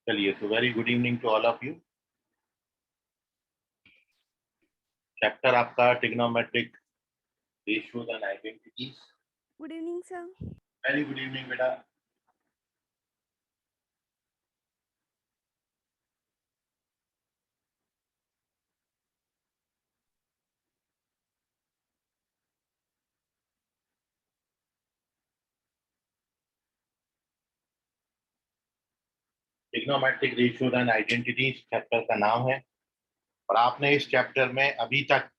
चलिए, तो very good evening to all of you. Chapter आपका trigonometric ratios and identities. Good evening sir. Very good evening बेटा। Trigonometric ratios and identities chapter का नाम है, और आपने इस चैप्टर में अभी तक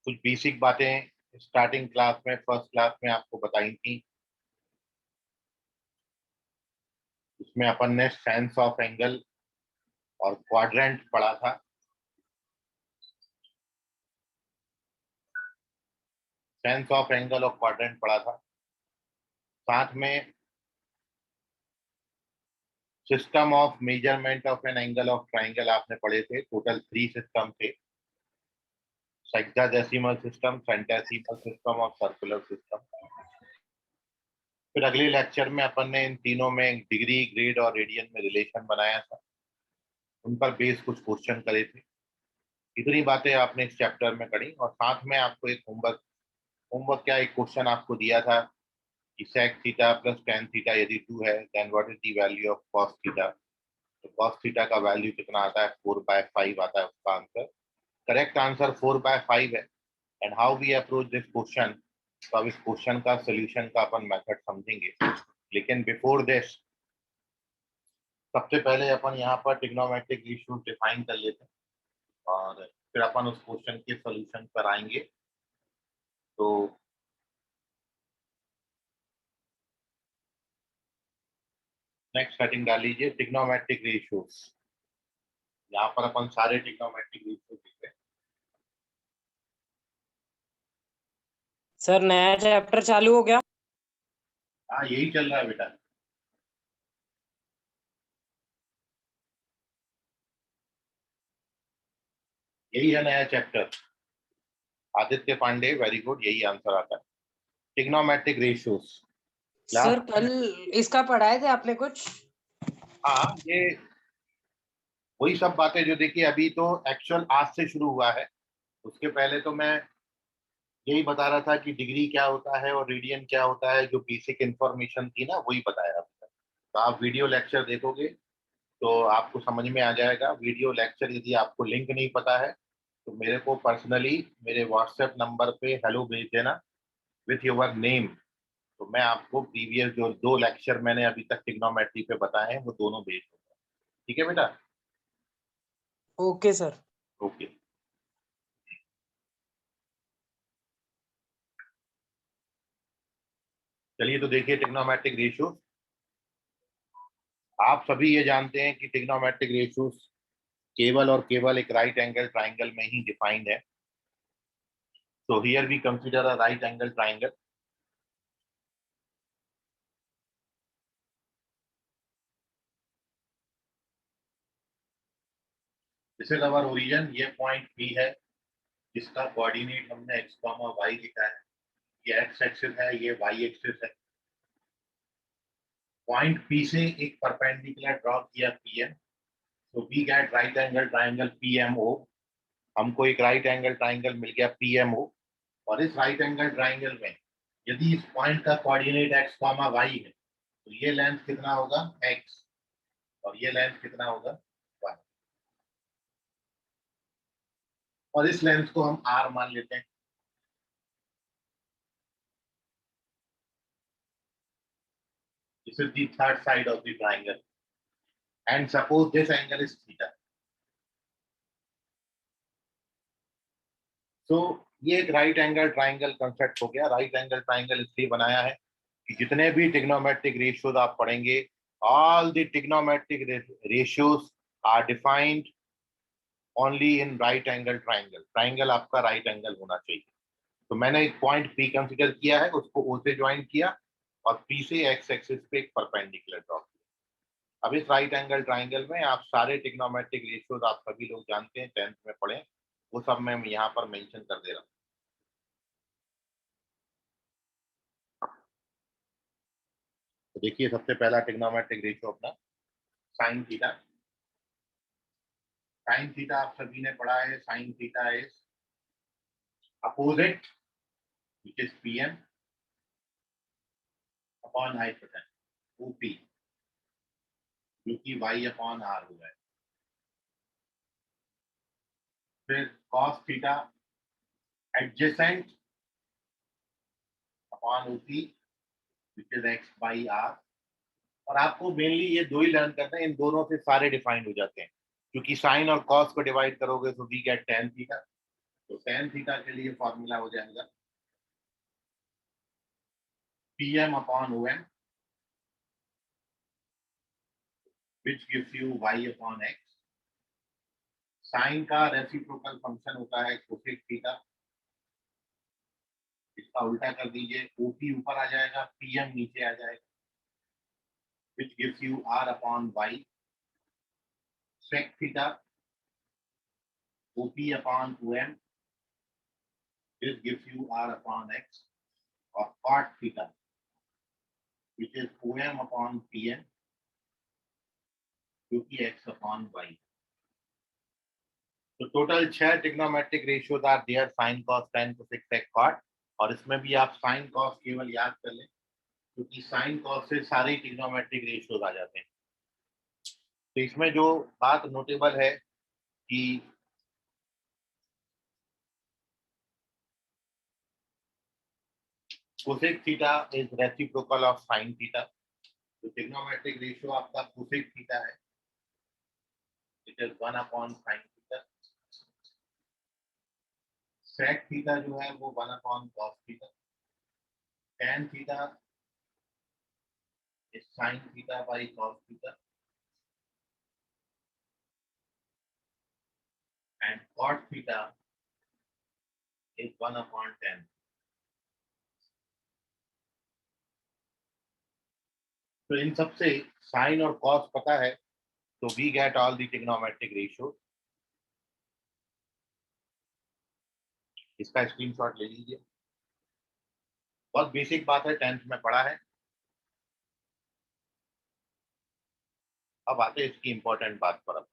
कुछ बेसिक बातें स्टार्टिंग क्लास में, फर्स्ट क्लास में आपको बताई थी। उसमें अपन ने सेंस ऑफ एंगल और क्वाड्रेंट पढ़ा था। सेंस ऑफ एंगल और क्वाड्रेंट पढ़ा था। साथ में system of measurement of an angle of triangle आपने पढ़े थे। टोटल 3 सिस्टम थे: हेक्साडेसिमल सिस्टम, सेंटेसिमल सिस्टम और सर्कुलर सिस्टम। फिर अगले लेक्चर में अपन ने इन तीनों में डिग्री, ग्रेड और रेडियन में रिलेशन बनाया था। उन पर बेस कुछ क्वेश्चन करे थे। इतनी बातें आपने इस चैप्टर में करी, और साथ में आपको एक होमवर्क क्या, एक क्वेश्चन आपको दिया था कि sec theta plus tan theta यदि 2 है, then what is the value of cos theta. तो cos थीटा का वैल्यू कितना आता है? 4/5 आता है उसका आंसर। करेक्ट आंसर 4/5 है। And how we approach this question, तो अब इस क्वेश्चन का सोल्यूशन का अपन मेथड समझेंगे। लेकिन बिफोर दिस, सबसे पहले अपन यहाँ पर ट्रिग्नोमेट्रिक रेशियो डिफाइन कर लेते हैं, और फिर अपन उस क्वेश्चन के सोल्यूशन पर आएंगे। तो नेक्स्ट सेटिंग डाल लीजिए, ट्रिग्नोमेट्रिक रेशियोज। यहाँ पर अपन सारे ट्रिग्नोमेट्रिक रेशियो देख रहे हैं। सर नया चैप्टर चालू हो गया? हाँ, यही चल रहा है बेटा। यही है नया chapter. Aditya Pandey, very good, यही आंसर आता है। Trigonometric ratios. सर कल इसका पढ़ाए थे आपने कुछ? हाँ, ये वही सब बातें जो देखिए अभी तो एक्चुअल आज से शुरू हुआ है। उसके पहले तो मैं यही बता रहा था कि डिग्री क्या होता है और रेडियन क्या होता है, जो बेसिक इंफॉर्मेशन थी ना वही बताया अभी तक। तो आप वीडियो लेक्चर देखोगे तो आपको समझ में आ जाएगा। वीडियो लेक्चर यदि आपको लिंक नहीं पता है तो मेरे को पर्सनली मेरे व्हाट्सएप नंबर पे हेलो भेज देना विथ योर नेम। तो मैं आपको प्रीवियस जो 2 लेक्चर मैंने अभी तक ट्रिग्नोमेट्री पे बताए हैं वो दोनों भेज दूंगा। ठीक है बेटा? Okay sir. ओके। चलिए, तो देखिए ट्रिग्नोमेट्रिक रेशियो। आप सभी ये जानते हैं कि ट्रिग्नोमेट्रिक रेशियोज केवल और केवल एक राइट एंगल ट्राइंगल में ही डिफाइंड है। So here we consider a right angle triangle. This is our origin. ये पॉइंट P है जिसका कोऑर्डिनेट हमने x, y लिखा है। ये x एक्सिस है, ये y एक्सिस है। पॉइंट P से एक परपेंडिकुलर ड्रॉ किया PM। तो we get right angle triangle PMO। हमको एक राइट एंगल ट्राइंगल मिल गया PMO। और इस राइट एंगल ट्राइंगल में यदि इस पॉइंट का कोऑर्डिनेट x, y है तो ये लेंथ कितना होगा? x, और ये लेंथ कितना होगा? y। और इस लेंथ को हम r मान लेते हैं। This is the third side of the triangle, and suppose this angle is theta. So ये एक राइट एंगल ट्राइंगल कंसेप्ट हो गया। राइट एंगल ट्राइंगल इसलिए बनाया है कि जितने भी ट्रिग्नोमेट्रिक रेशियोज आप पढ़ेंगे, all the trigonometric ratios are defined only in right angle triangle. Triangle आपका राइट एंगल होना चाहिए। तो मैंने एक पॉइंट P कंसीडर किया है, उसको O से ज्वाइन किया और P से x एक्सिस पे एक परपेंडिकुलर ड्रॉ किया। अब इस राइट एंगल ट्राइंगल में आप सारे ट्रिग्नोमेट्रिक रेशियोज आप सभी लोग जानते हैं, 10th में पढ़े, वो सब मैं यहाँ पर मेंशन कर दे रहा हूँ। तो देखिए सबसे पहला ट्रिग्नोमेट्रिक रेशियो अपना साइन थीटा। साइन थीटा आप सभी ने पढ़ा है, sign theta is opposite which is Pm upon hypotenuse OP, जो कि y अपॉन r हो जाए। फिर cos theta adjacent upon OP which is x by r। और आपको मेनली ये दो ही लर्न करना है, इन दोनों से सारे डिफाइंड हो जाते हैं, क्योंकि साइन और कॉस को डिवाइड करोगे तो वी गेट tan थीटा। तो tan थीटा के लिए फॉर्मूला हो जाएगा Pm upon OM which gives you y upon x। Sine का रेसिप्रोकल फंक्शन होता है कोसेक थीटा, इसका उल्टा कर दीजिए, OP ऊपर आ जाएगा, PM नीचे आ जाएगा, which gives you r upon y। sec theta OP upon OM, this gives you r upon x। और cot theta which is OM upon PM, जो कि x upon y। तो total 6 trigonometric ratios are there, sine cos tan cosec sec cot. और इसमें भी आप sine cos केवल याद कर लें, क्योंकि साइन कॉस से सारे ट्रिग्नोमेट्रिक रेशियोज आ जाते हैं। तो इसमें जो बात नोटेबल है कि cosec theta is reciprocal of sine theta. तो ट्रिग्नोमेट्रिक रेशियो आपका कोसेक थीटा है, it is 1 upon sine theta. Sec theta जो है वो 1 upon cos theta. tan theta is sine theta by cos theta. And cot theta is 1 upon tan। तो इन सबसे sign और cos पता है, तो we get all the trigonometric ratio. इसका स्क्रीनशॉट ले लीजिए, बहुत बेसिक बात है, 10th में पढ़ा है। अब आते हैं इसकी इंपॉर्टेंट बात पर। अब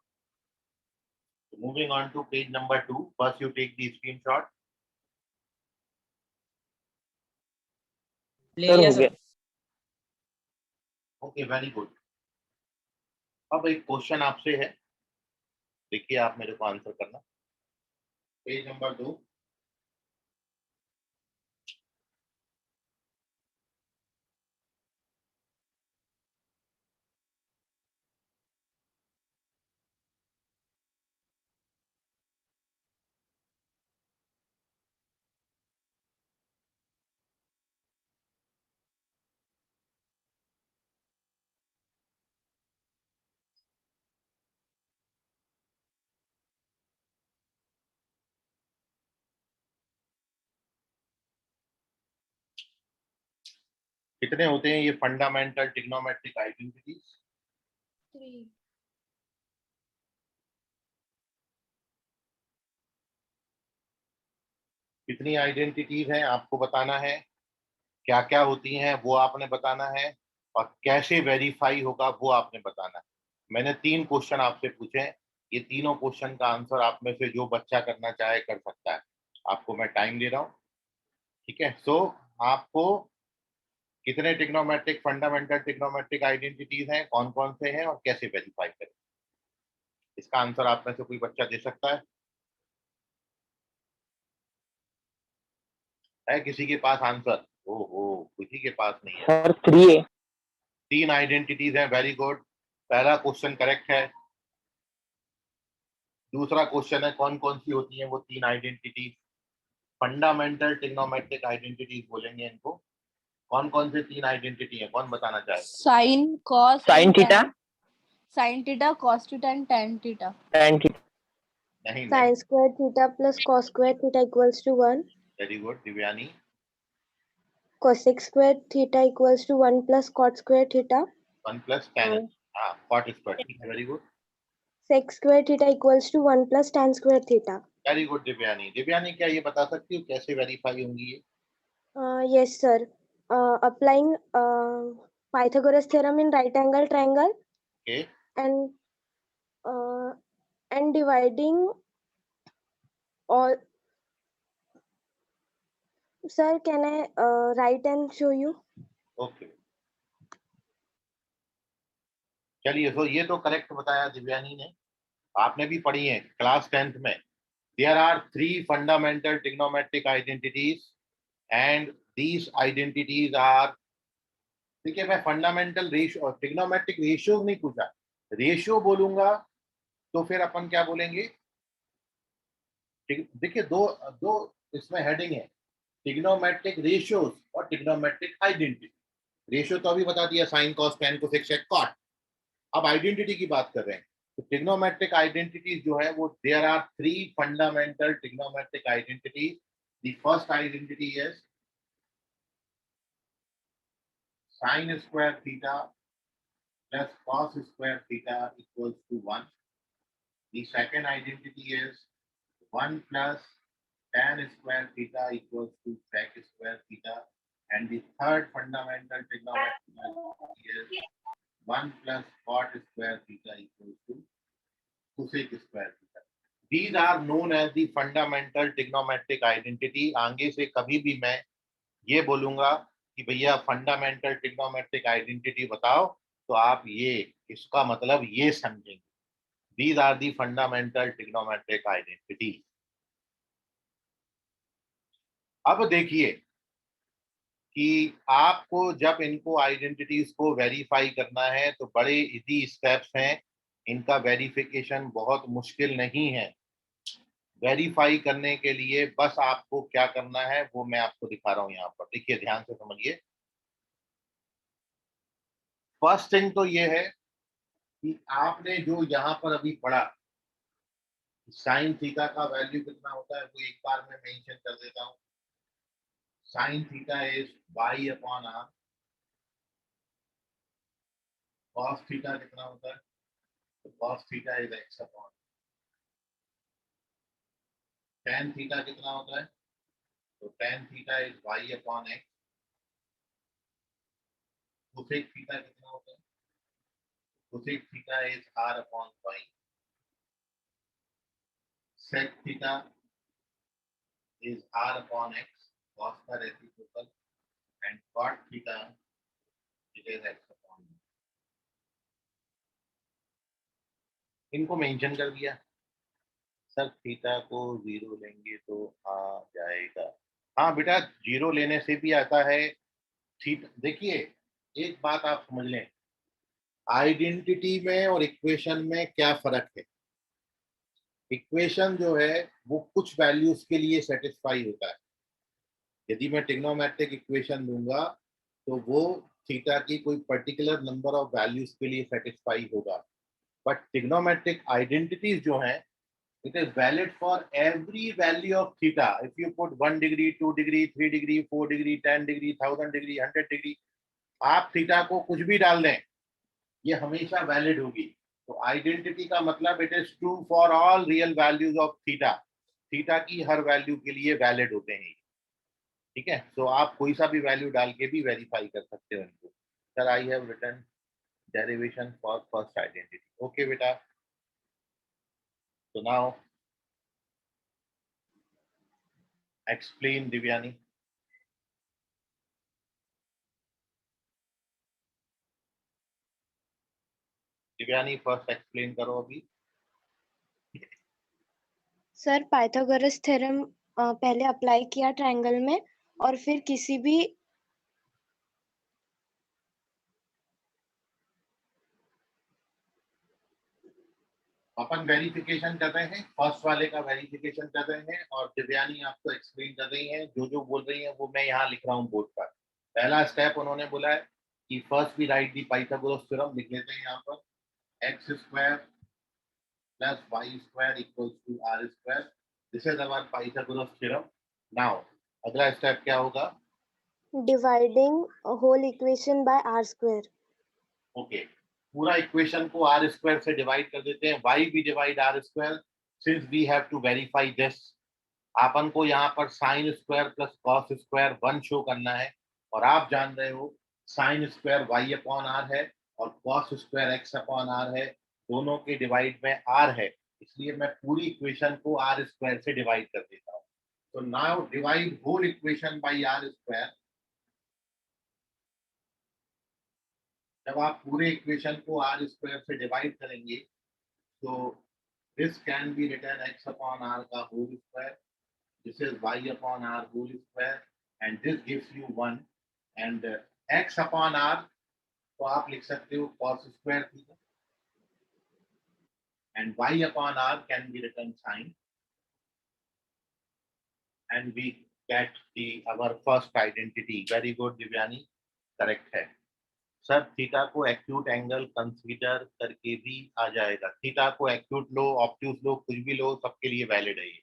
moving on to page number 2, first you take the screenshot. ले लिया सर। Okay, very good. अब एक क्वेश्चन आपसे है, देखिए आप मेरे को आंसर करना। पेज नंबर 2, कितने होते हैं ये फंडामेंटल ट्रिग्नोमेट्रिक आइडेंटिटीज? 3। कितनी आइडेंटिटीज हैं आपको बताना है, क्या क्या होती हैं वो आपने बताना है, और कैसे वेरीफाई होगा वो आपने बताना है। मैंने 3 क्वेश्चन आपसे पूछे हैं, ये तीनों क्वेश्चन का आंसर आप में से जो बच्चा करना चाहे कर सकता है। आपको मैं टाइम दे रहा हूँ, ठीक है। सो आपको कितने ट्रिग्नोमेट्रिक फंडामेंटल ट्रिग्नोमेट्रिक आइडेंटिटीज हैं, कौन कौन से हैं, और कैसे वेरीफाई करें, इसका आंसर आप में से कोई बच्चा दे सकता है किसी के पास आंसर? ओहो, किसी के पास नहीं है। सर 3 है। 3 आइडेंटिटीज हैं, वेरी गुड। पहला क्वेश्चन करेक्ट है। दूसरा क्वेश्चन है कौन कौन सी होती हैं वो 3 आइडेंटिटीज? फंडामेंटल ट्रिग्नोमेट्रिक आइडेंटिटीज बोलेंगे इनको। कौन कौन से 3 आइडेंटिटी है, कौन बताना चाहेगा? Sine cos sine theta, sine theta cos theta and tan theta. tan theta. नहीं Sin square theta plus cos square theta equals to 1. Very good Divyani. Cosec square theta equals to 1 plus cot square theta. 1 plus tan, हाँ cot square, ठीक है, very good. Sec square theta equals to 1 plus tan square theta. Very good Divyani. Divyani क्या ये बता सकती हो कैसे verify होंगी ये? Yes, sir. Applying Pythagoras theorem in right angle triangle Okay. and dividing all. Sir, can I write and show you? Okay, चलिए, तो ये तो करेक्ट बताया दिव्यानी ने, आपने भी पढ़ी है क्लास 10th में. There are 3 fundamental trigonometric identities and these identities are, देखिए मैं फंडामेंटल रेशियो और ट्रिग्नोमेट्रिक रेशियो नहीं पूछा, रेशियो बोलूंगा तो फिर अपन क्या बोलेंगे. देखिए दो दो इसमें हेडिंग है, ट्रिग्नोमेट्रिक रेशियोज और ट्रिग्नोमेट्रिक आइडेंटिटी. रेशियो तो अभी बता दिया, sine cos tan cosec sec cot. अब आइडेंटिटी की बात कर रहे हैं. तो ट्रिग्नोमेट्रिक आइडेंटिटीज जो है वो, there are 3 fundamental trigonometric identities. The first identity is sin square theta plus cos square theta equals to 1. The second identity is 1 plus tan square theta equals to sec square theta. And the third fundamental trigonometric identity is 1 plus cot square theta equals to cosec square theta. These are known as the fundamental trigonometric identity. आगे से कभी भी मैं ये बोलूंगा कि भैया fundamental trigonometric identity बताओ, तो आप ये इसका मतलब ये समझेंगे. These are the fundamental trigonometric identity. अब देखिए कि आपको जब इनको आइडेंटिटीज को वेरीफाई करना है तो बड़े इजी स्टेप्स हैं. इनका वेरिफिकेशन बहुत मुश्किल नहीं है. वेरीफाई करने के लिए बस आपको क्या करना है वो मैं आपको दिखा रहा हूं यहाँ पर. देखिए ध्यान से समझिए. फर्स्ट थिंग तो ये है कि आपने जो यहाँ पर अभी पढ़ा, साइन थीटा का वैल्यू कितना होता है वो एक बार मैं मेंशन कर देता हूँ. Sine theta is y upon r. Cos theta कितना होता है, तो cos theta is x upon. Tan theta कितना होता है, तो tan theta is y upon x. Cosec theta कितना होता है, cosec theta is r upon y. Sec theta is r upon x, cos का reciprocal, and cot theta it is x upon y. इनको mention कर दिया. Sir theta को 0 लेंगे तो आ जाएगा. हाँ बेटा, 0 लेने से भी आता है थीटा. देखिए एक बात आप समझ लें, आइडेंटिटी में और इक्वेशन में क्या फर्क है. इक्वेशन जो है वो कुछ वैल्यूज के लिए सेटिस्फाई होता है. यदि मैं ट्रिग्नोमेट्रिक इक्वेशन दूंगा तो वो थीटा की कोई पर्टिकुलर नंबर ऑफ वैल्यूज के लिए सेटिस्फाई होगा. बट ट्रिग्नोमेट्रिक आइडेंटिटीज जो हैं, it is valid for every value of theta. If you put 1 degree, 2 degree, 3 degree, 4 degree, 10 degree, 1000 degree, 100 degree, आप थीटा को कुछ भी डाल दें, ये हमेशा वैलिड होगी. तो आइडेंटिटी का मतलब it is true for all real values of theta. Theta की हर वैल्यू के लिए वैलिड होते हैं. ठीक है, तो आप कोई सा भी वैल्यू डाल के भी वेरीफाई कर सकते हो इनको. Sir I have written derivation for first identity. Okay बेटा, so now explain Divyani. Divyani first explain करो अभी. सर पाइथागोरस थ्योरम पहले अप्लाई किया ट्रायंगल में और फिर किसी भी अपन वेरिफिकेशन कर रहे हैं, फर्स्ट वाले का वेरिफिकेशन कर रहे हैं और दिव्यानी आपको एक्सप्लेन कर रही है. जो जो बोल रही है वो मैं यहाँ लिख रहा हूँ बोर्ड पर. पहला स्टेप उन्होंने बोला है कि first we write the Pythagoras theorem. लिख लेते हैं यहाँ पर, x square plus y square equals to r square. This is our Pythagoras theorem. Now अगला स्टेप क्या होगा, dividing whole equation by r square. Okay, पूरा इक्वेशन को आर स्क्वायर से डिवाइड कर देते हैं. वाई भी divide r square, since we have to verify this. अपन को यहाँ पर sine square plus cos square 1 show करना है और आप जान रहे हो sine square y upon r है और cos square x upon r है, दोनों के डिवाइड में आर है, इसलिए मैं पूरी इक्वेशन को आर स्क्वायर से डिवाइड कर देता हूँ। तो now divide whole equation by r square. जब आप पूरे इक्वेशन को आर स्क्वायर से डिवाइड करेंगे तो this can be written x upon r का whole square, this is y upon r whole square and this gives you 1 and x upon r तो आप लिख सकते हो cos square theta and y upon r can be written sin, and we get the our first identity. Very good, Divyani, correct है sir. Theta को acute angle consider करके भी आ जाएगा। थीटा को एक्यूट लो, ऑब्ट्यूज लो, कुछ भी लो, सबके लिए वैलिड है ये।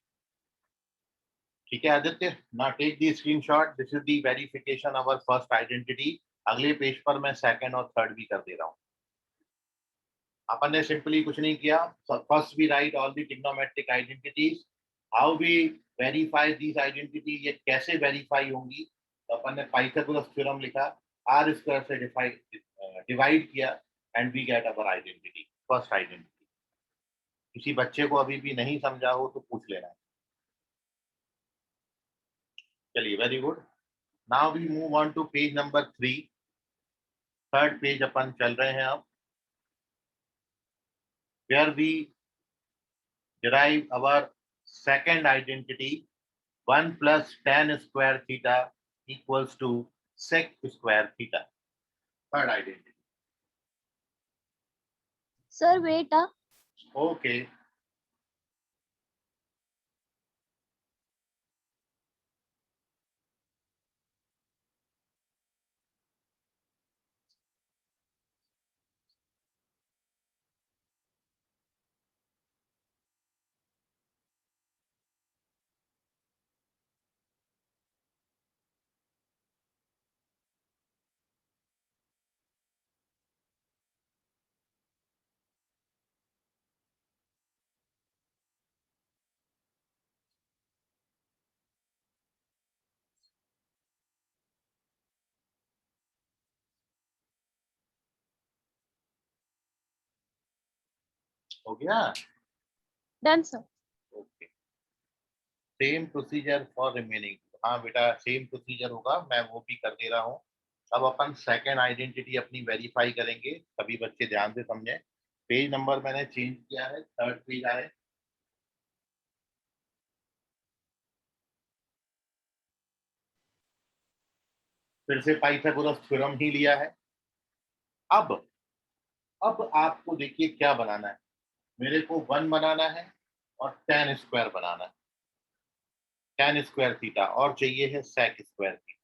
ठीक है आदित्य, ना take the screenshot, this is the verification our first identity. अगले पेज पर मैं सेकंड और थर्ड भी कर दे रहा हूँ। अपन ने सिंपली कुछ नहीं किया, first we write all the trigonometric identities, how we verify these identity, ये कैसे वेरीफाई होंगी। तो अपन ने पाइथागोरस थ्योरम लिखा, आर स्क्वायर से डिवाइड किया and we get our identity, first identity. किसी बच्चे को अभी भी नहीं समझा हो तो पूछ लेना है। चलिए, very good. Now we move on to page number 3, third page अपन चल रहे हैं अब, where we derive our second identity, 1 plus tan square theta equals to sec square theta. Third identity. Sir, wait. Okay. हो गया? Done, sir. Okay. Same procedure for remaining. हाँ बेटा, same procedure होगा, मैं वो भी कर दे रहा हूँ। अब अपन सेकेंड आइडेंटिटी अपनी वेरीफाई करेंगे, सभी बच्चे ध्यान से समझें। पेज नंबर मैंने चेंज किया है, थर्ड पेज आए। फिर से पाइथागोरस थ्योरम ही लिया है। अब आपको देखिए क्या बनाना है। मेरे को 1 बनाना है और tan स्क्वायर बनाना है, tan स्क्वायर थीटा, और चाहिए है sec square theta.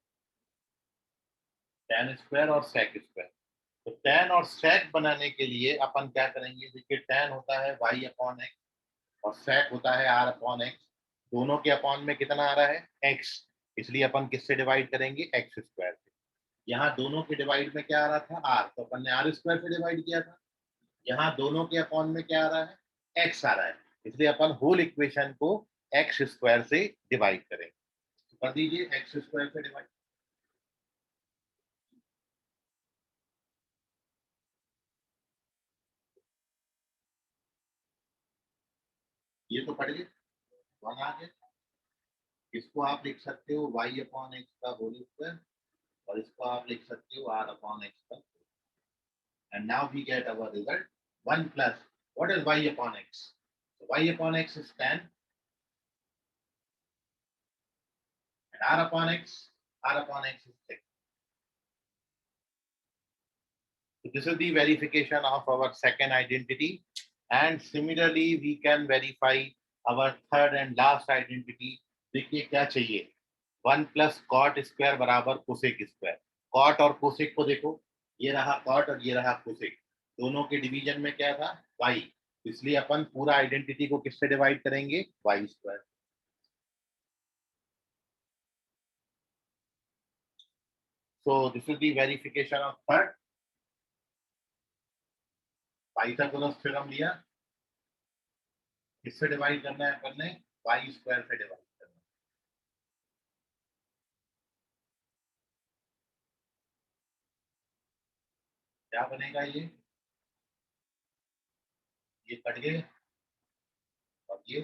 tan square और sec स्क्वायर। तो tan और sec बनाने के लिए अपन क्या करेंगे, देखिए tan होता है y अपॉन एक्स और sec होता है r अपॉन एक्स। दोनों के अपॉन में कितना आ रहा है, x, इसलिए अपन किससे डिवाइड करेंगे, एक्स स्क्वायर से। यहाँ दोनों के डिवाइड में क्या आ रहा था, r, तो अपन ने r स्क्वायर से डिवाइड किया था। यहाँ दोनों के अपॉन में क्या आ रहा है, x आ रहा है, इसलिए अपन होल इक्वेशन को एक्स स्क्वायर से डिवाइड करेंगे। तो कर दीजिए एक्स स्क्वायर से डिवाइड। ये तो पढ़िए, 1 आ गया। इसको आप लिख सकते हो y अपॉन एक्स का होल स्क्वायर और इसको आप लिख सकते हो r अपॉन एक्स का। And now we get our result 1 plus what is y upon x, so y upon x is 10 and r upon x is 6. So this is the verification of our second identity, and similarly we can verify our third and last identity. देखिए क्या चाहिए, 1 plus cot square बराबर cosec square. Cot और cosec को देखो, ये रहा cot और ये रहा कोसेक, दोनों के डिवीजन में क्या था, y, इसलिए अपन पूरा आइडेंटिटी को किससे डिवाइड करेंगे, y square. So this is the verification of third। Pythagoras theorem लिया, किससे डिवाइड करना है अपन ने, y स्क्वायर से डिवाइड करना है। क्या बनेगा ये कट गए और ये,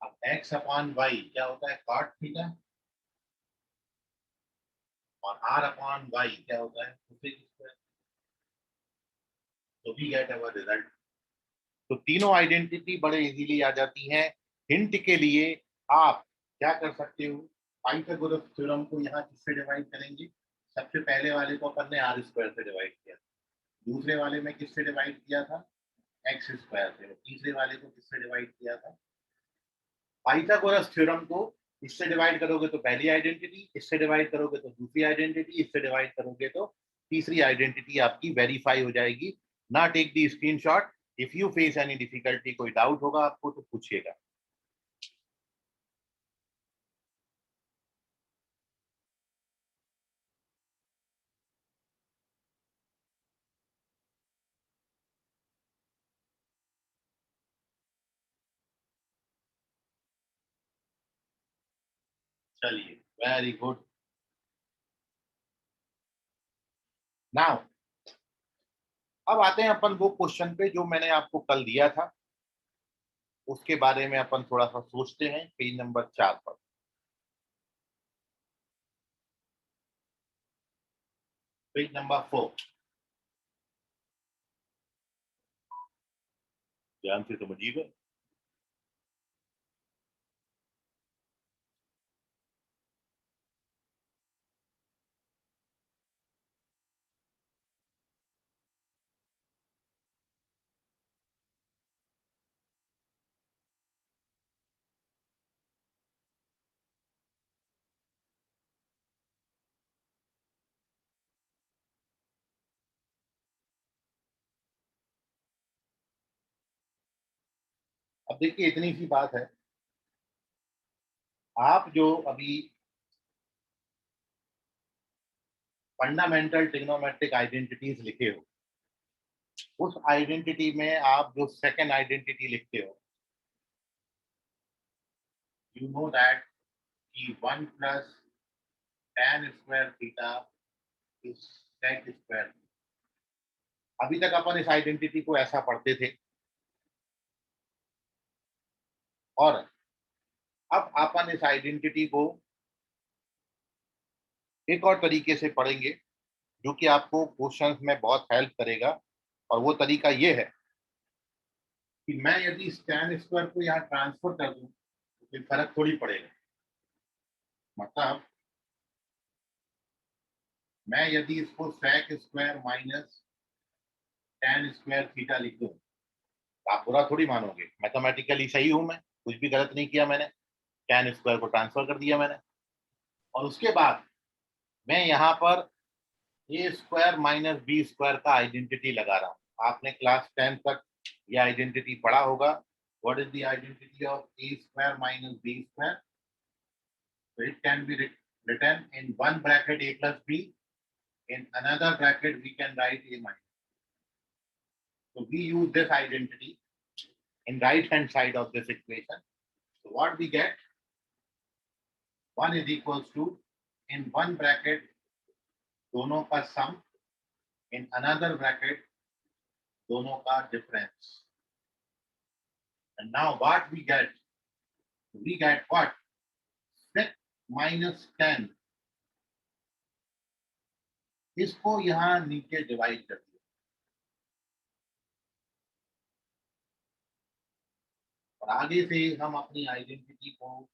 अब x अपॉन वाई क्या होता है cot थीटा, और r अपॉन वाई क्या होता है cosec स्क्वायर। तो वी गेट अवर रिजल्ट। तो तीनों आइडेंटिटी बड़े इजीली आ जाती हैं। हिंट के लिए आप क्या कर सकते हो, पाइथागोरस थ्योरम को यहाँ किससे डिवाइड करेंगे, सबसे पहले वाले को अपन ने आर स्क्वायर से डिवाइड किया, दूसरे वाले में किससे डिवाइड किया था, एक्स स्क्वायर से, तीसरे वाले को किससे डिवाइड किया था। पाइथागोरस थ्योरम को इससे डिवाइड करोगे तो पहली आइडेंटिटी, इससे डिवाइड करोगे तो दूसरी आइडेंटिटी, इससे डिवाइड करोगे तो तीसरी आइडेंटिटी आपकी वेरीफाई हो जाएगी। ना take the screenshot, if you face any difficulty, कोई डाउट होगा आपको तो पूछिएगा। चलिए, वेरी गुड। नाउ अब आते हैं अपन वो क्वेश्चन पे जो मैंने आपको कल दिया था, उसके बारे में अपन थोड़ा सा सोचते हैं। पेज नंबर 4 पर, पेज नंबर 4, ध्यान से समझिएगा। अब देखिए, इतनी सी बात है, आप जो अभी फंडामेंटल ट्रिग्नोमेट्रिक आइडेंटिटीज लिखे हो, उस आइडेंटिटी में आप जो सेकेंड आइडेंटिटी लिखते हो, यू नो दैट कि 1 plus tan square theta is sec square. अभी तक अपन इस आइडेंटिटी को ऐसा पढ़ते थे, और अब अपन इस आइडेंटिटी को एक और तरीके से पढ़ेंगे जो कि आपको क्वेश्चंस में बहुत हेल्प करेगा। और वो तरीका ये है कि मैं यदि इस tan स्क्वायर को यहाँ ट्रांसफर कर दूं तो कोई फर्क थोड़ी पड़ेगा। मतलब मैं यदि इसको sec square minus tan square theta लिख दूं, आप बुरा थोड़ी मानोगे, मैथमेटिकली सही हूं मैं, कुछ भी गलत नहीं किया मैंने, tan स्क्वायर को ट्रांसफर कर दिया मैंने। और उसके बाद मैं यहाँ पर ए स्क्वायर माइनस बी स्क्वायर का आइडेंटिटी लगा रहा हूँ। आपने क्लास 10 तक ये आइडेंटिटी पढ़ा होगा। What is the identity of a square minus b square? So it can be written in one bracket a plus b, in another bracket we can write a minus. So we use this identity in right hand side of this equation. So what we get, 1 is equals to, in one bracket दोनों का sum, in another bracket दोनों का difference. And now what we get what, 6 minus 10, इसको यहाँ नीचे divide कर दिया, और आगे से हम अपनी आइडेंटिटी को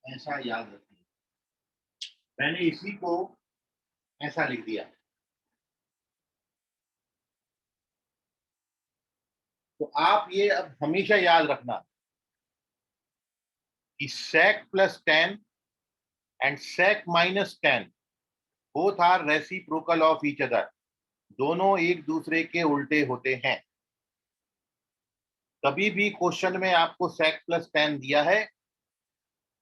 ऐसा याद रखेंगे। मैंने इसी को ऐसा लिख दिया। तो आप ये अब हमेशा याद रखना कि sec plus 10 and sec minus 10 both are reciprocal of each other। दोनों एक दूसरे के उल्टे होते हैं। कभी भी क्वेश्चन में आपको sec plus 10 दिया है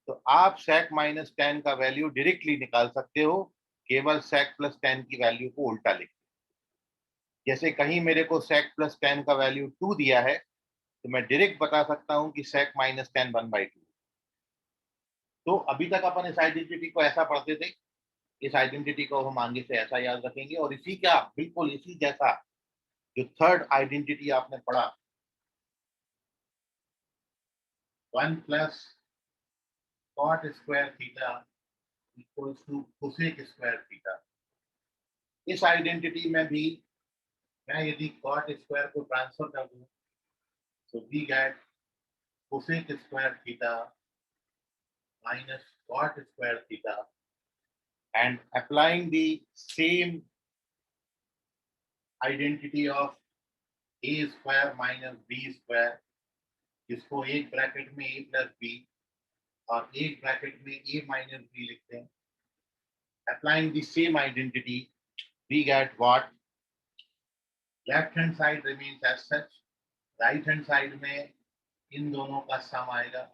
तो आप sec minus 10 का वैल्यू डायरेक्टली निकाल सकते हो, केवल sec plus 10 की वैल्यू को उल्टा लिख। जैसे कहीं मेरे को sec plus 10 का वैल्यू 2 दिया है तो मैं डायरेक्ट बता सकता हूं कि sec minus 10 1/2। तो अभी तक अपन इस आइडेंटिटी को ऐसा पढ़ते थे इस आइडेंटिटी को हम आगे से ऐसा याद रखेंगे और इसी का बिल्कुल इसी जैसा जो थर्ड आइडेंटिटी आपने पढ़ा 1 plus cot square theta equals to cosec square theta. इस आइडेंटिटी में भी मैं यदि कॉट स्क्वायर को ट्रांसफर कर दूं तो we get cosec square theta minus cot square theta, and applying the same identity of a square minus b square, जिसको एक ब्रैकेट में a plus b और एक ब्रैकेट में a minus b लिखते हैं. Applying the same identity, we get what? Left hand side remains as such. Right hand side में इन दोनों का सम आएगा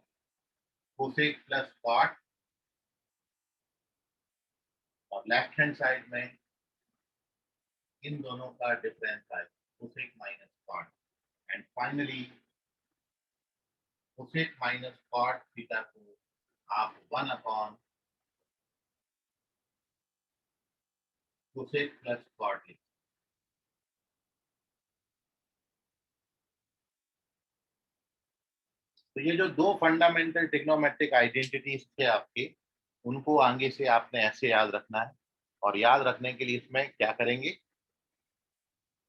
cosec plus cot और लेफ्ट हैंड साइड में इन दोनों का डिफरेंस आएगा cosec minus cot, and finally cosec minus cot theta को आप 1 upon cosec plus cot लिखते हैं. तो ये जो दो फंडामेंटल ट्रिग्नोमेट्रिक आइडेंटिटीज थे आपके, उनको आगे से आपने ऐसे याद रखना है. और याद रखने के लिए इसमें क्या करेंगे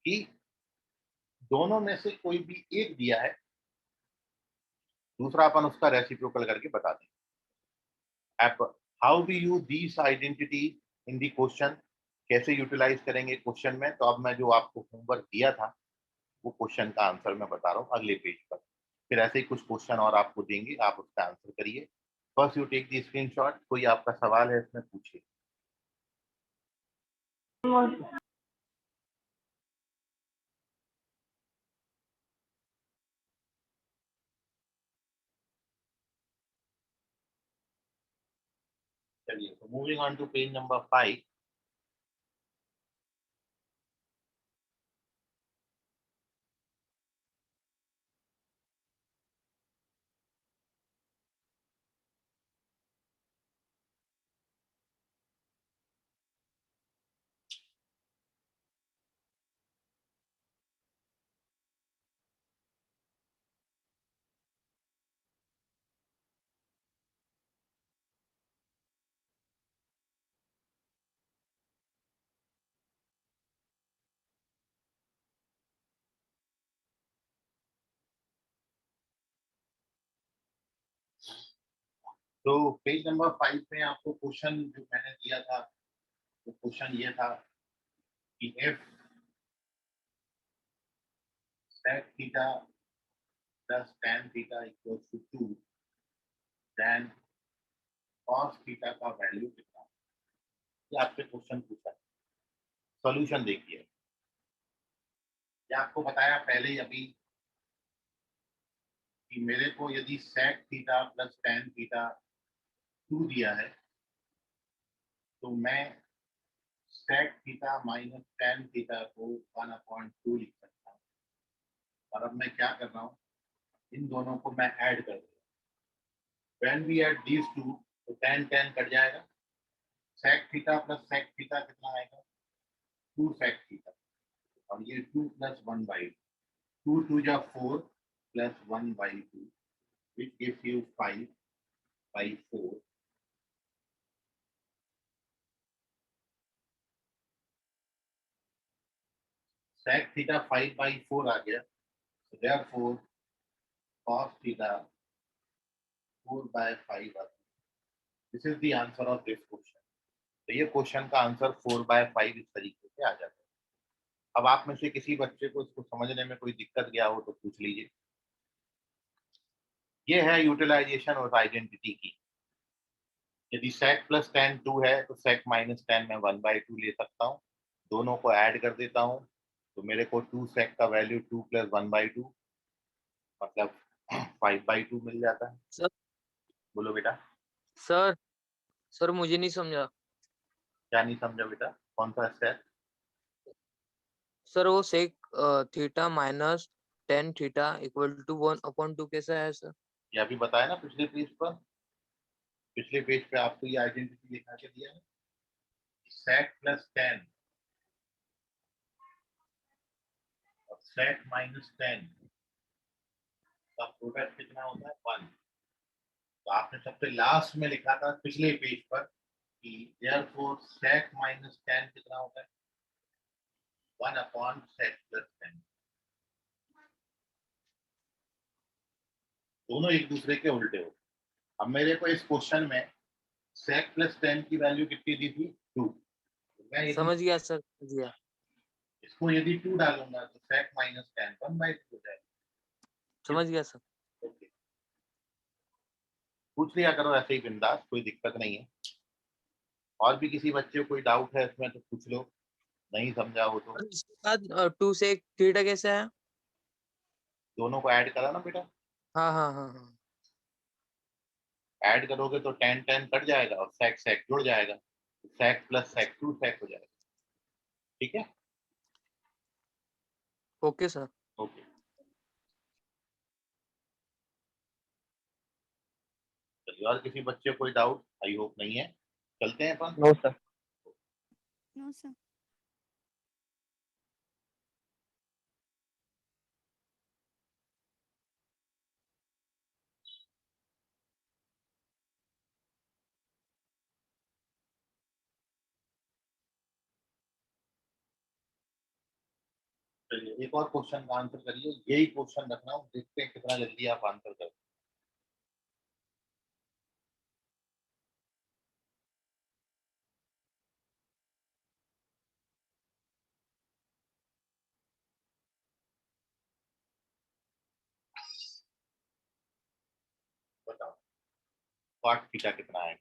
कि दोनों में से कोई भी एक दिया है, दूसरा अपन उसका रेसिप्रोकल करके बता देंगे. अब how we use this identity in the question, कैसे यूटिलाइज करेंगे क्वेश्चन में. तो अब मैं जो आपको होमवर्क दिया था वो क्वेश्चन का आंसर मैं बता रहा हूँ अगले पेज पर. फिर ऐसे ही कुछ क्वेश्चन और आपको देंगे, आप उसका आंसर करिए. First you take the screenshot. कोई आपका सवाल है इसमें पूछिए. चलिए, so moving on to page number 5. तो पेज नंबर 5 में आपको क्वेश्चन जो मैंने दिया था वो क्वेश्चन ये था कि if sec theta plus tan theta equals to 2, then cos theta का वैल्यू कितना है. ये आपसे क्वेश्चन पूछा है. सॉल्यूशन देखिए. ये आपको बताया पहले ही अभी कि मेरे को यदि sec theta plus tan theta 2 दिया है तो मैं sec theta minus tan theta को 1/2 लिख सकता हूँ. और अब मैं क्या कर रहा हूँ, इन दोनों को मैं ऐड कर दूँ. When we add these two, तो tan tan कट जाएगा. sec theta plus sec theta कितना आएगा? 2 sec theta. और ये 2 plus 1/2. 2 2 जा 4 plus 1/2, which gives you 5/4. sec theta 5/4 आ गया. So therefore cos theta 4/5 आता है. This is the answer of this question. तो ये क्वेश्चन का आंसर 4/5 इस तरीके से आ जाता है. अब आप में से किसी बच्चे को इसको समझने में कोई दिक्कत गया हो तो पूछ लीजिए. ये है यूटिलाइजेशन ऑफ आइडेंटिटी की. यदि sec प्लस tan 2 है तो sec माइनस tan मैं 1/2 ले सकता हूँ. दोनों को ऐड कर देता हूँ तो मेरे को 2 sec का वैल्यू 2 प्लस 1/2 मतलब 5/2 मिल जाता है. सर बोलो बेटा. सर सर मुझे नहीं समझा. क्या नहीं समझा बेटा? कौन सा स्टेप? सर वो sec theta minus tan theta equal to 1/2 कैसा है सर? ये अभी बताया ना पिछले पेज पर. पिछले पेज पे आपको ये आइडेंटिटी लिखा के दिया है. sec plus 10 और sec minus 10 का प्रोडक्ट कितना होता है 1। तो आपने सबसे लास्ट में लिखा था पिछले पेज पर कि therefore sec minus 10 कितना होता है 1 upon sec plus 10। दोनों एक दूसरे के उल्टे हो। अब मेरे को इस क्वेश्चन में sec plus 10 की वैल्यू कितनी दी थी 2। मैं यदि समझ गया सर, समझ गया। इसको यदि 2 डालूंगा तो sec minus 10 1/2 हो जाएगा। समझ गया सर। ओके, पूछ लिया करो ऐसे ही बिंदास, कोई दिक्कत नहीं है। और भी किसी बच्चे को कोई डाउट है इसमें तो पूछ लो, नहीं समझा हो तो। और इसके बाद 2 sec थीटा कैसे है? दोनों को ऐड करा ना बेटा, हाँ हाँ हाँ हाँ। ऐड करोगे तो 10 10 कट जाएगा और sec sec जुड़ जाएगा, sec प्लस sec 2 sec हो जाएगा। ठीक है, ओके सर। ओके। चलिए, और किसी बच्चे को कोई डाउट आई होप नहीं है, चलते हैं अपन। No sir. No, sir. चलिए एक और क्वेश्चन का आंसर करिए, यही क्वेश्चन रखना हूँ, देखते हैं कितना जल्दी आप आंसर कर। बताओ cot थीटा कितना है।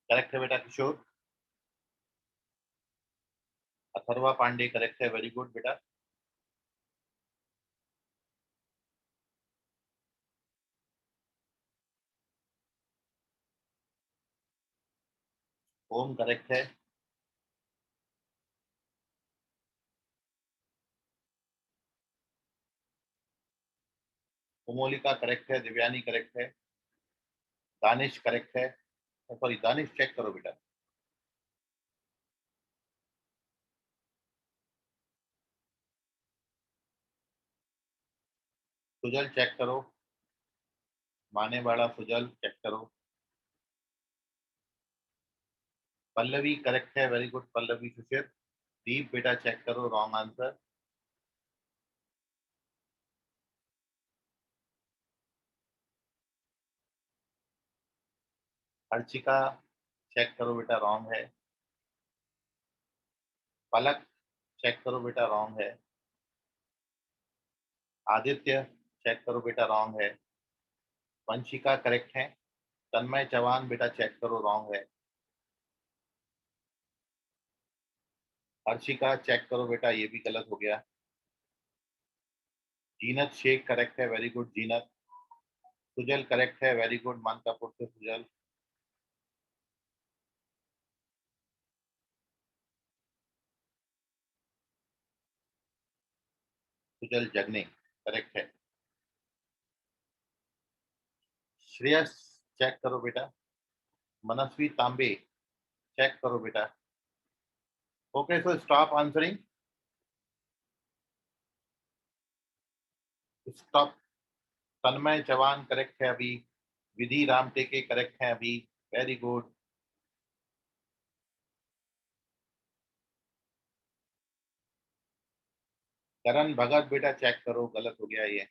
करेक्ट है बेटा किशोर, अथर्वा पांडे करेक्ट है, वेरी गुड बेटा। ओम करेक्ट है, कोमोलिका करेक्ट है, दिव्यानी करेक्ट है, दानिश करेक्ट है, सॉरी दानिश चेक करो बेटा। सुजल चेक करो, माने वाला सुजल चेक करो। पल्लवी करेक्ट है, वेरी गुड पल्लवी सुशीर। दीप बेटा चेक करो, रॉन्ग आंसर। हर्षिका चेक करो बेटा, रॉन्ग है। पलक चेक करो बेटा, रॉन्ग है। आदित्य चेक करो बेटा, रॉन्ग है। वंशिका करेक्ट है। तन्मय चौहान बेटा चेक करो, रॉन्ग है। हर्षिका चेक करो बेटा, ये भी गलत हो गया। जीनत शेख करेक्ट है, वेरी गुड जीनत। सुजल करेक्ट है, वेरी गुड मानकापुर से सुजल। सुजल जगने करेक्ट है। श्रेयस चेक करो बेटा। मनस्वी तांबे चेक करो बेटा। Okay, so stop answering, stop. Tanmay Chauhan correct है अभी, विधि राम टेके करेक्ट है अभी, वेरी गुड। करण भगत बेटा चेक करो, गलत हो गया ये।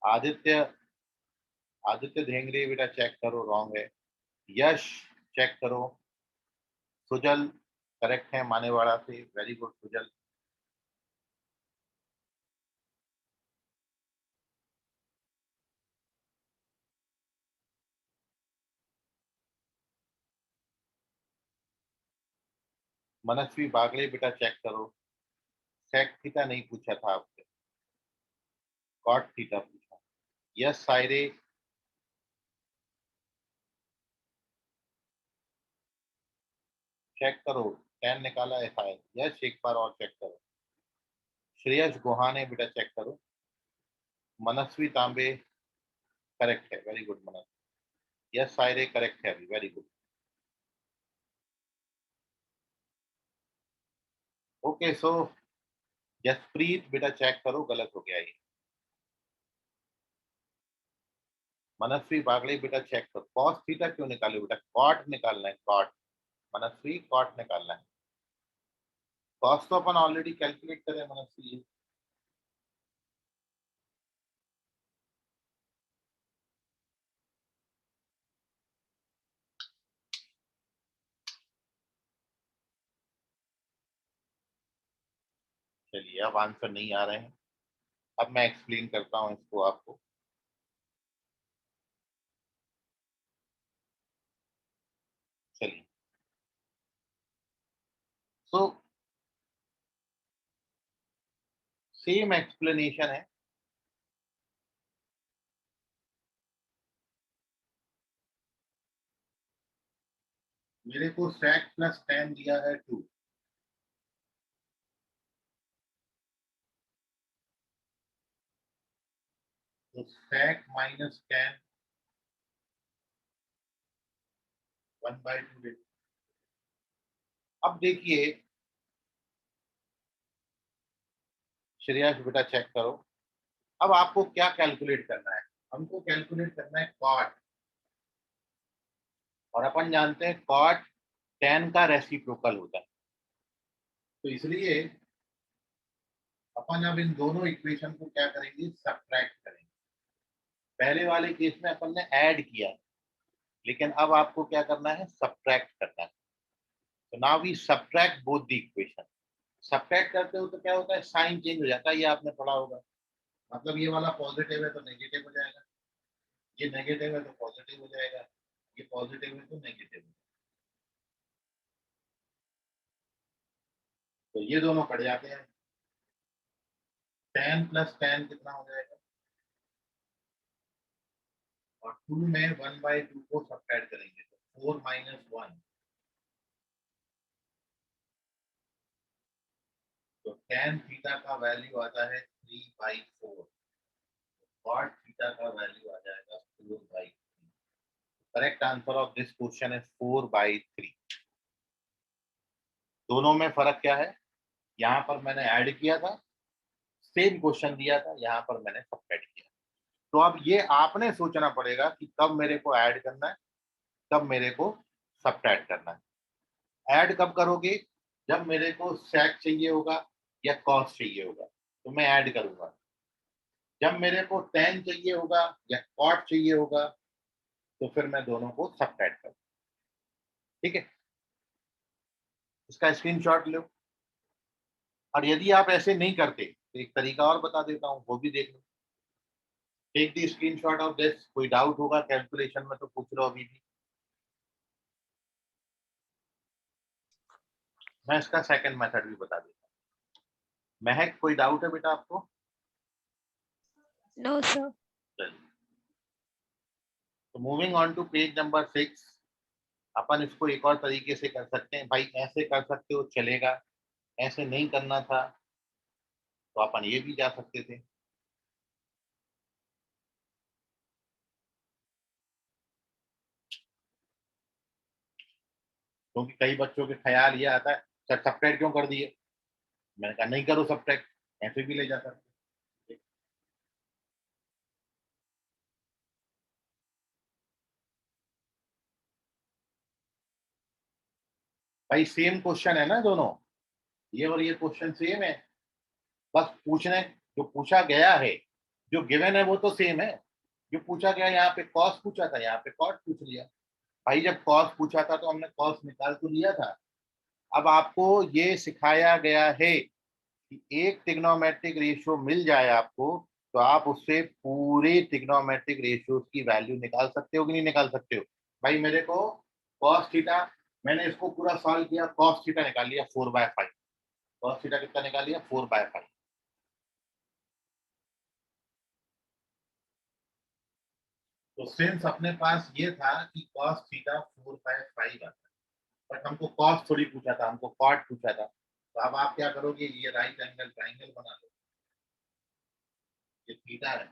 आदित्य आदित्य धेंगरे बेटा चेक करो, रॉन्ग है। यश चेक करो। सुजल करेक्ट है, मानेवाड़ा से, वेरी गुड सुजल। मनस्वी बागले बेटा चेक करो। सेक थीटा नहीं पूछा था आपसे, कॉट थीटा पूछा। यस सायरे चेक करो, 10 निकाला है शायद। यस एक बार और चेक करो। श्रेयस गुहाने बेटा चेक करो। मनस्वी तांबे करेक्ट है, वेरी गुड मनस्वी। यस सायरे करेक्ट है, very good. Okay so Jaspreet बेटा चेक करो, गलत हो गया ये। मनस्वी बागले बेटा चेक करो। कॉस थीटा क्यों निकाले बेटा, कॉट निकालना है, कॉट। मनस्वी कॉट निकालना है। कॉस तो अपन ऑलरेडी कैलकुलेट करें मनस्वी। चलिए अब आंसर नहीं आ रहे हैं, अब मैं एक्सप्लेन करता हूं इसको आपको। चलिए सो सेम एक्सप्लेनेशन है। मेरे को sec प्लस 10 दिया है 2, तो sec माइनस 10 1/2। अब देखिए श्रेयस बेटा चेक करो। अब आपको क्या कैलकुलेट करना है, हमको कैलकुलेट करना है कॉट, और अपन जानते हैं कॉट 10 का रेसिप्रोकल होता है। तो इसलिए अपन अब इन दोनों इक्वेशन को क्या करेंगे, सब्ट्रैक्ट करेंगे। पहले वाले केस में अपन ने ऐड किया, लेकिन अब आपको क्या करना है, सब्ट्रैक्ट करना है। तो now we subtract both the equation. Subtract करते हो तो क्या होता है, साइन चेंज हो जाता है, ये आपने पढ़ा होगा। मतलब ये वाला पॉजिटिव है तो नेगेटिव हो जाएगा, ये नेगेटिव है तो पॉजिटिव हो जाएगा, ये पॉजिटिव है तो नेगेटिव हो। तो ये दोनों कट जाते हैं। 10 प्लस 10 कितना हो जाएगा, और 2 में 1/2 को सब्ट्रैक्ट करेंगे तो 4 माइनस 1, तो tan थीटा का वैल्यू आता है 3/4। cot थीटा का वैल्यू आ जाएगा 4/3। Correct answer of this question is 4/3। दोनों में फर्क क्या है, यहाँ पर मैंने ऐड किया था, सेम क्वेश्चन दिया था, यहाँ पर मैंने सब्ट्रैक्ट किया। तो अब ये आपने सोचना पड़ेगा कि कब मेरे को ऐड करना है, कब मेरे को सब्ट्रैक्ट करना है। ऐड कब करोगे, जब मेरे को sec चाहिए होगा या cos चाहिए होगा तो मैं ऐड करूंगा। जब मेरे को tan चाहिए होगा या cot चाहिए होगा तो फिर मैं दोनों को सब्ट्रैक्ट करूंगा। ठीक है, इसका स्क्रीनशॉट लो। और यदि आप ऐसे नहीं करते तो एक तरीका और बता देता हूँ, वो भी देख लो। Take the screenshot of this. कोई डाउट होगा कैलकुलेशन में तो पूछ लो अभी भी। मैं इसका सेकंड मेथड भी बता देता हूँ। महक कोई डाउट है बेटा आपको? No, sir. चलिए, तो moving on to page number 6। अपन इसको एक और तरीके से कर सकते हैं, भाई ऐसे कर सकते हो चलेगा, ऐसे नहीं करना था तो अपन ये भी जा सकते थे। क्योंकि कई बच्चों के ख्याल ये आता है, सर सब्ट्रैक्ट क्यों कर दिए। मैंने कहा नहीं करो सब्ट्रैक्ट, ऐसे भी ले जा सकते। भाई सेम क्वेश्चन है ना दोनों, ये और ये क्वेश्चन सेम है, बस पूछने जो पूछा गया है, जो गिवन है वो तो सेम है। जो पूछा गया यहाँ पे कॉस पूछा था, यहाँ पे कॉट पूछ लिया। भाई जब कॉस पूछा था तो हमने कॉस निकाल तो लिया था। अब आपको ये सिखाया गया है कि एक ट्रिग्नोमेट्रिक रेशियो मिल जाए आपको, तो आप उससे पूरे ट्रिग्नोमेट्रिक रेशियोज की वैल्यू निकाल सकते हो कि नहीं निकाल सकते हो। भाई मेरे को कॉस थीटा, मैंने इसको पूरा सॉल्व किया, कॉस थीटा निकाल लिया 4/5। कॉस थीटा कितना निकाल लिया? 4/5। तो सिंस अपने पास ये था कि कॉस थीटा 4/5 आता है, बट हमको कॉस थोड़ी पूछा था, हमको कॉट पूछा था। तो अब आप क्या करोगे, ये राइट एंगल ट्राइंगल बना लो, ये थीटा है।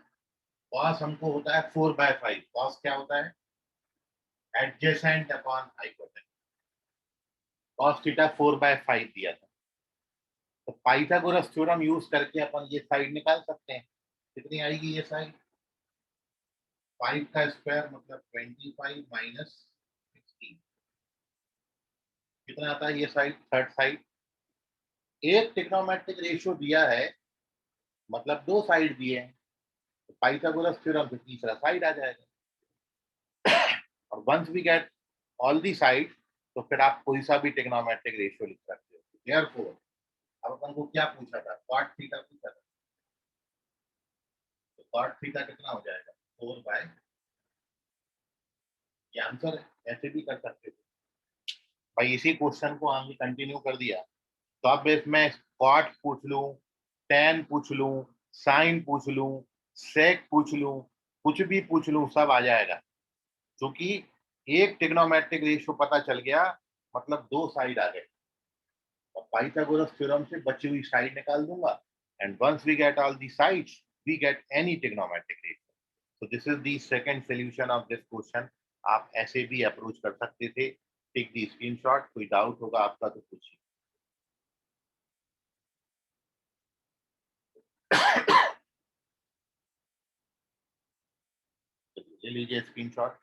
कॉस हमको होता है 4/5। कॉस क्या होता है? Adjacent upon hypotenuse. Cos theta 4/5 दिया था, तो पाइथागोरस थ्योरम यूज करके अपन ये साइड निकाल सकते हैं। कितनी आएगी ये साइड? 5 का स्क्वायर मतलब 25 माइनस 16। कितना आता है ये साइड? Third side. एक ट्रिग्नोमेट्रिक रेशियो दिया है, मतलब दो साइड दिए हैं, तो पाइथागोरस थ्योरम से तीसरा साइड आ जाएगा। और once we get all the side, तो फिर आप कोई सा भी ट्रिग्नोमेट्रिक रेशियो लिख सकते हो। देयरफॉर अब अपन को क्या पूछा था? कॉट थीटा पूछा था, तो कॉट थीटा कितना हो जाएगा? 4/, ये आंसर है। ऐसे भी कर सकते थे भाई, इसी क्वेश्चन को आगे कंटिन्यू कर दिया, तो अब इसमें कॉट पूछ लूं, टेन पूछ लूं, साइन पूछ लूं, सेक पूछ लूं, कुछ भी पूछ लूं, सब आ जाएगा। क्योंकि एक ट्रिग्नोमेट्रिक रेशियो पता चल गया, मतलब दो साइड आ गए। और पाइथागोरस थ्योरम से बची हुई साइड निकाल दूंगा, and once we get all the sides we get any trigonometric ratio. So this is the second solution of this question. आप ऐसे भी अप्रोच कर सकते थे। टेक दी स्क्रीनशॉट, कोई डाउट होगा आपका तो पूछिए। ले लीजिए स्क्रीनशॉट।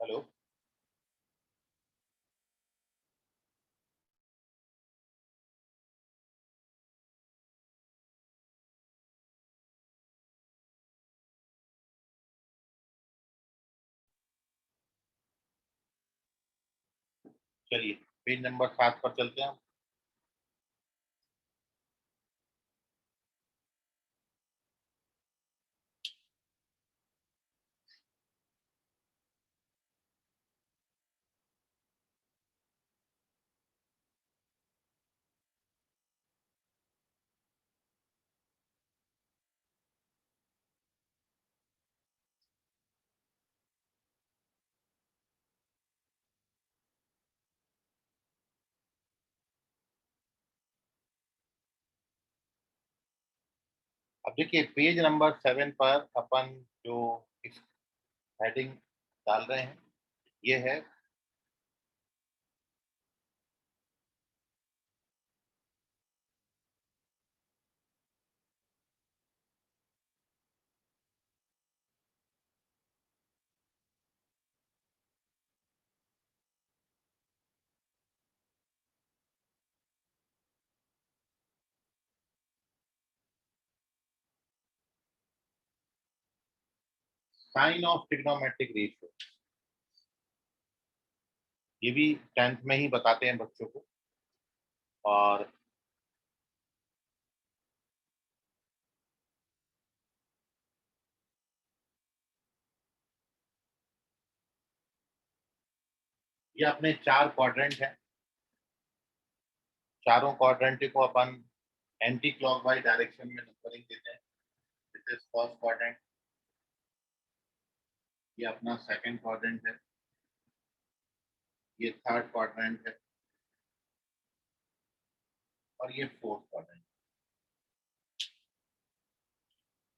हेलो, चलिए पेज नंबर 7 पर चलते हैं। अब देखिए पेज नंबर 7 पर अपन जो इस हेडिंग डाल रहे हैं, ये है साइन ऑफ ट्रिग्नोमेट्रिक रेशियो। ये भी 10th में ही बताते हैं बच्चों को। और ये अपने चार क्वाड्रेंट हैं, चारों क्वाड्रेंट को अपन एंटी क्लॉकवाइज डायरेक्शन में नंबरिंग देते हैं। दिस इज फर्स्ट क्वाड्रेंट, ये अपना सेकंड क्वाड्रेंट है, ये थर्ड क्वाड्रेंट है, और ये फोर्थ क्वाड्रेंट।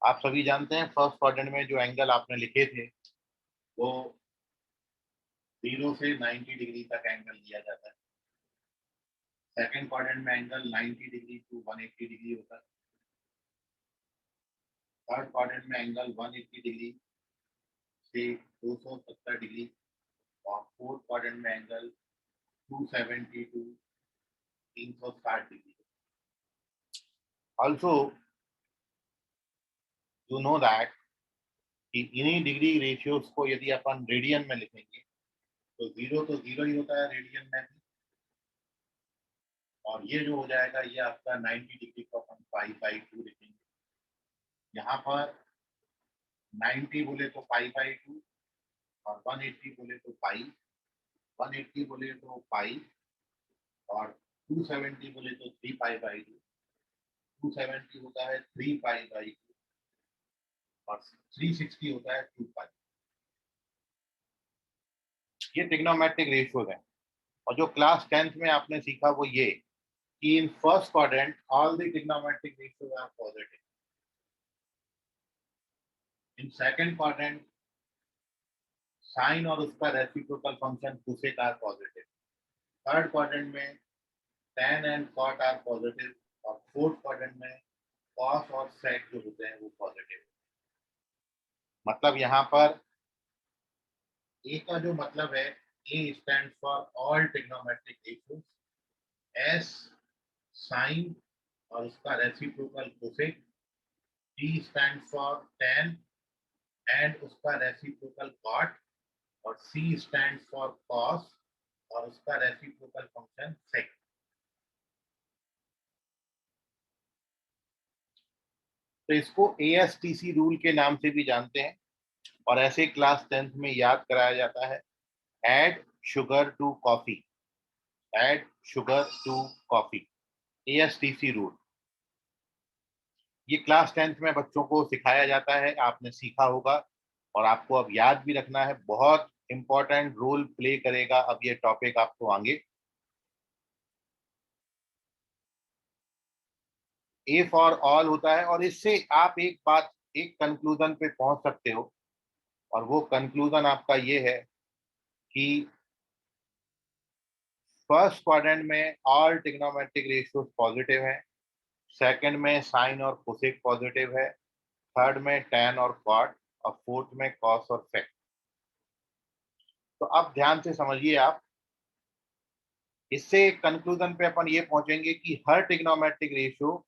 आप सभी जानते हैं फर्स्ट क्वाड्रेंट में जो एंगल आपने लिखे थे वो 0 से 90 डिग्री तक एंगल लिया जाता है। सेकंड क्वाड्रेंट में एंगल 90 डिग्री टू 180 डिग्री होता है। थर्ड क्वाड्रेंट में एंगल 180 डिग्री से 270 डिग्री और फोर्थ क्वाड्रेंट में angle 270 to 360 degree. Also, you know that कि इन्हीं डिग्री रेशियोज को यदि अपन रेडियन में लिखेंगे तो 0 तो 0 ही होता है रेडियन में भी, और ये जो हो जाएगा ये आपका 90 डिग्री को अपन पाई/2 लिखेंगे। यहाँ पर 90 बोले तो पाई/2 और 180 बोले तो पाई, 180 बोले तो पाई और 270 बोले तो 3 पाई/2, 270 होता है 3 पाई/2 और 360 होता है 2 पाई। ये ट्रिग्नोमेट्रिक रेशियोज हैं। और जो क्लास 10th में आपने सीखा वो ये कि in first quadrant all the trigonometric ratios are positive, in second quadrant sine और उसका reciprocal function cosec are positive, third quadrant में tan and cot are positive और फोर्थ क्वाड्रेंट में cos और sec जो होते हैं वो पॉजिटिव। मतलब यहाँ पर A का जो मतलब है A stands for all trigonometric ratios, S sin और उसका reciprocal cosec, T stands for tan and उसका रेसिप्रोकल cot और C stands for cos और उसका रेसिप्रोकल फंक्शन sec। तो इसको ASTC रूल के नाम से भी जानते हैं और ऐसे क्लास 10th में याद कराया जाता है add sugar to coffee, add sugar to coffee, ASTC rule. ये क्लास 10th में बच्चों को सिखाया जाता है, आपने सीखा होगा और आपको अब याद भी रखना है। बहुत इंपॉर्टेंट रोल प्ले करेगा अब ये टॉपिक आपको आगे। ए फॉर ऑल होता है और इससे आप एक बात, एक कंक्लूजन पे पहुंच सकते हो और वो कंक्लूजन आपका ये है कि फर्स्ट क्वाड्रेंट में ऑल ट्रिग्नोमेट्रिक रेशियोज पॉजिटिव है, सेकंड में साइन और कोसेक पॉजिटिव है, थर्ड में tan और cot और फोर्थ में cos और sec। तो अब ध्यान से समझिए आप, इससे कंक्लूजन पे अपन ये पहुंचेंगे कि हर ट्रिग्नोमेट्रिक रेशियो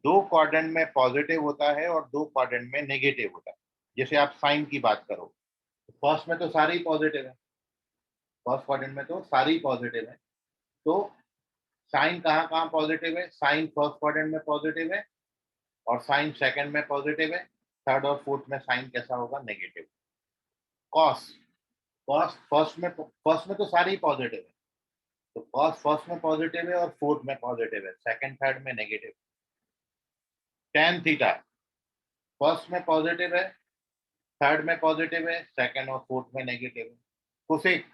दो क्वाड्रेंट में पॉजिटिव होता है और दो क्वाड्रेंट में नेगेटिव होता है। जैसे आप साइन की बात करो, फर्स्ट में तो सारे ही पॉजिटिव है, फर्स्ट क्वाड्रेंट में तो सारे ही पॉजिटिव है, तो साइन कहाँ कहाँ पॉजिटिव है? साइन फर्स्ट क्वाड्रेंट में पॉजिटिव है और साइन सेकंड में पॉजिटिव है, थर्ड और फोर्थ में साइन कैसा होगा? नेगेटिव। कॉस, कॉस फर्स्ट में तो सारे ही पॉजिटिव है, तो कॉस फर्स्ट में पॉजिटिव है और फोर्थ में पॉजिटिव है, सेकंड थर्ड में नेगेटिव। tan थीटा फर्स्ट में पॉजिटिव है, थर्ड में पॉजिटिव है, सेकंड और फोर्थ में नेगेटिव है। कोसेक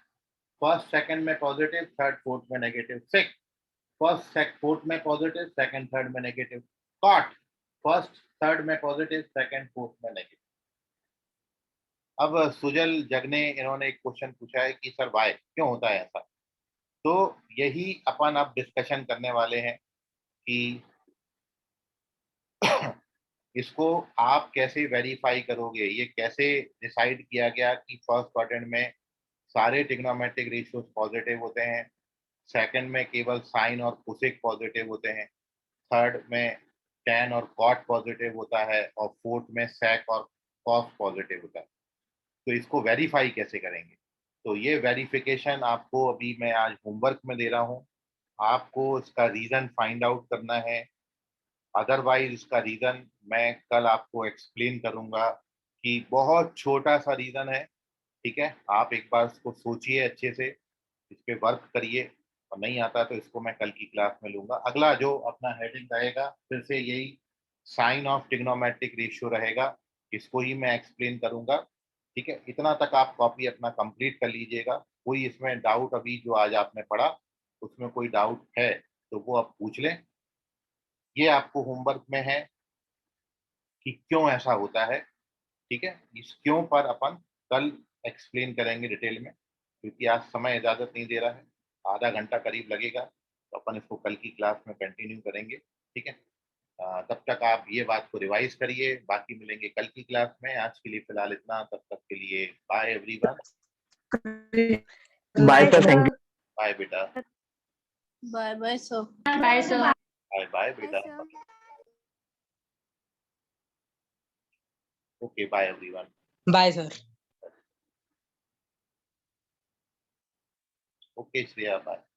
फर्स्ट सेकंड में पॉजिटिव, थर्ड फोर्थ में नेगेटिव। सेक फर्स्ट फोर्थ में पॉजिटिव, सेकंड थर्ड में नेगेटिव। कॉट फर्स्ट थर्ड में पॉजिटिव, सेकंड फोर्थ में नेगेटिव। अब सुजल जग ने इन्होंने एक क्वेश्चन पूछा है कि सर वाई क्यों होता है ऐसा, तो यही अपन अब डिस्कशन करने वाले हैं कि इसको आप कैसे वेरीफाई करोगे, ये कैसे डिसाइड किया गया कि फर्स्ट क्वाड्रेंट में सारे ट्रिग्नोमेट्रिक रेशियोज पॉजिटिव होते हैं, सेकंड में केवल साइन और कोसेक पॉजिटिव होते हैं, थर्ड में tan और cot पॉजिटिव होता है और फोर्थ में sec और cos पॉजिटिव होता है। तो इसको वेरीफाई कैसे करेंगे? तो ये वेरिफिकेशन आपको अभी मैं आज होमवर्क में दे रहा हूँ, आपको इसका रीजन फाइंड आउट करना है। अदरवाइज इसका रीजन मैं कल आपको एक्सप्लेन करूंगा कि बहुत छोटा सा रीजन है, ठीक है? आप एक बार इसको सोचिए अच्छे से, इस पे वर्क करिए और नहीं आता तो इसको मैं कल की क्लास में लूंगा। अगला जो अपना हेडिंग रहेगा फिर से यही साइन ऑफ ट्रिग्नोमेट्रिक रेशियो रहेगा, इसको ही मैं एक्सप्लेन करूंगा, ठीक है? इतना तक आप कॉपी अपना कंप्लीट कर लीजिएगा। कोई इसमें डाउट अभी जो आज आपने पढ़ा उसमें कोई डाउट है तो वो आप पूछ लें। ये आपको होमवर्क में है कि क्यों ऐसा होता है, ठीक है। इस क्यों पर अपन कल एक्सप्लेन करेंगे डिटेल में, क्योंकि आज समय इजाजत नहीं दे रहा है, आधा घंटा करीब लगेगा, तो अपन इसको कल की क्लास में कंटिन्यू करेंगे, ठीक है। तब तक आप ये बात को रिवाइज करिए, बाकी मिलेंगे कल की क्लास में। आज के लिए फिलहाल इतना, तब तक के लिए bye everyone. Bye sir, thank you. Bye बेटा, bye bye sir. Bye sir. Bye bye बेटा, sir okay bye everyone. Bye sir. Okay Shreya, bye.